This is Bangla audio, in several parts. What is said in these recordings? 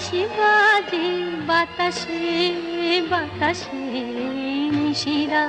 বাঁশি বাজে বাতাসে বাতাসে নিশিরা।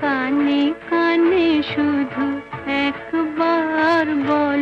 কানে কানে শুধু একবার বল।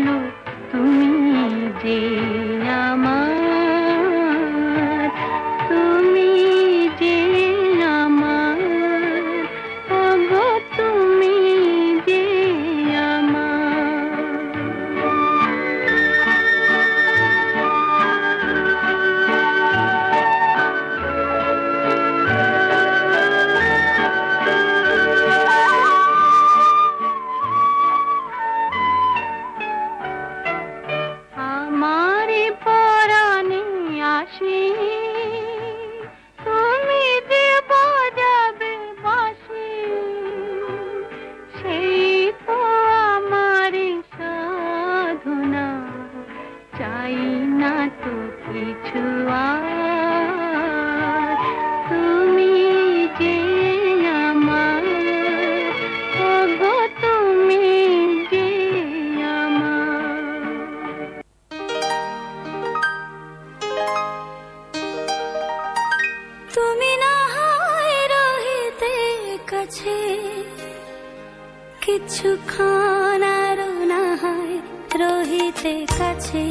রহিতে কাছে,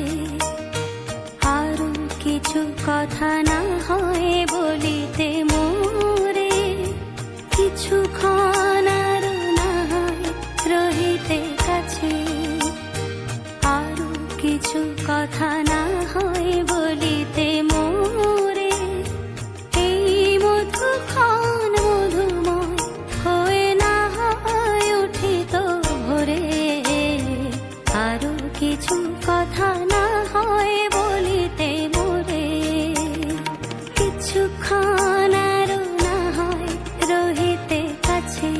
আরো কিছু কথা না হয় বলিতে মোরে, কিছুক্ষণ আরো না হয় রহিতে কাছে, আরো কিছু কথা না হয় বলিতে মোরে, এই মধুক্ষণ মধুময় হয়ে না হয় উঠিত ভোরে, আরো কিছু কথা না হয় বলিতে মোরে, কিছুক্ষণ আরো না হয় রহিতে কাছে।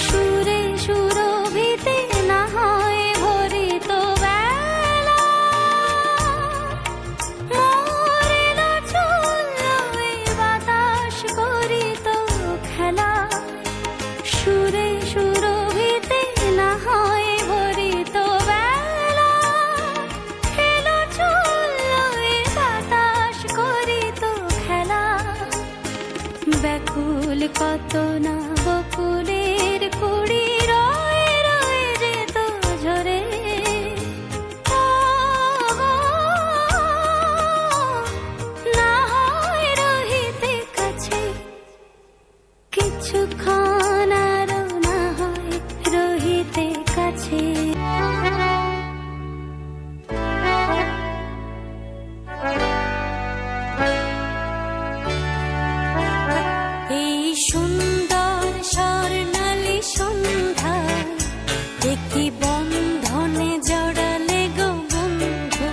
সুরে সুরভিতে না হয় ভরিত বেলা, মরিল চলল এই বাতাস করিত খেলা, সুরে সুরভিতে না হয় ভরিত বেলা, খেলা চলল এই বাতাস করিত খেলা, ব্যাকুল কত না বকুলের কুড়ি রয়ে রয়ে যেত ঝরে, না হয় রহিতে কাছে, কিছুক্ষণ আরো না হয় রহিতে কাছে। এই সুন্দর স্বর্ণালী সন্ধ্যায় একটি বন্ধনে জড়ালে গো বন্ধু,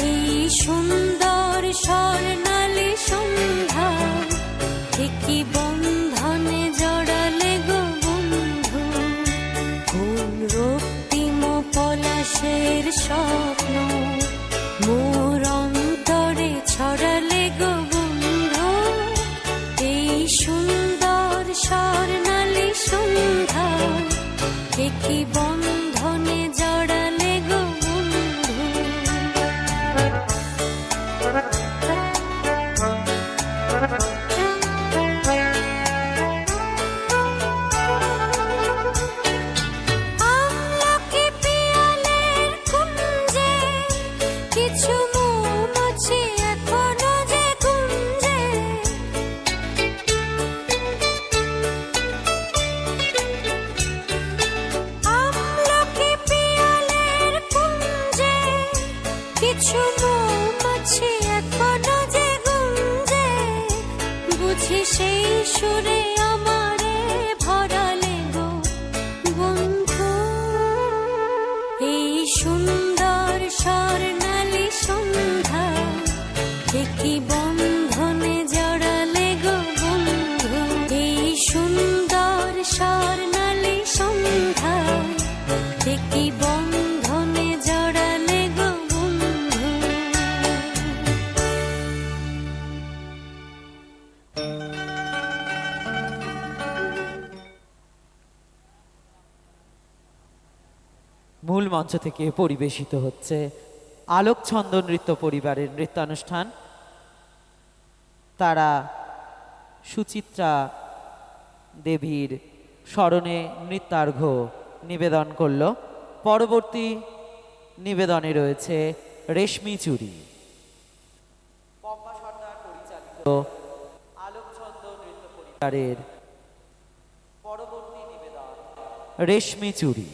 এই সুন্দর স্বর্ণালী সন্ধ্যায় একটি বন্ধনে জড়ালে গো বন্ধু, কোন রক্তিম পলাশের স্বপ্ন মোর অন্তরে ছড়ালে গো বন্ধু, এই সুন্দর স্বর্ণালী সন্ধ্যায় একটি বন্ধনে জড়ালে গো বন্ধু। আমলকি পিয়ালের কুঞ্জে কিছু মৌমাছি এখনো যে গুঞ্জে, আমলকি পিয়ালের কুঞ্জে কিছু মৌমাছি এখনো যে গুঞ্জে, বুঝি সেই সুরে আমারে ভরালে গো বন্ধু, এই সুন্দর স্বর্ণালী সন্ধ্যায় একটি বন্ধনে জড়ালে গো বন্ধু, এই সুন্দর স্বর্ণালী সন্ধ্যায় একটি বন্ধনে জড়ালে গো বন্ধু। মূল মঞ্চ থেকে পরিবেশিত হচ্ছে আলোকছন্দ নৃত্য পরিবারের নৃত্যানুষ্ঠান। তারা সুচিত্রা দেবীর স্মরণে নৃত্যার্ঘ্য নিবেদন করল। পরবর্তী নিবেদনে রয়েছে রেশমি চুড়ি। পম্পা সর্দার পরিচালিত আলোকছন্দ নৃত্য পরিবারের পরবর্তী নিবেদন রেশমি চুড়ি।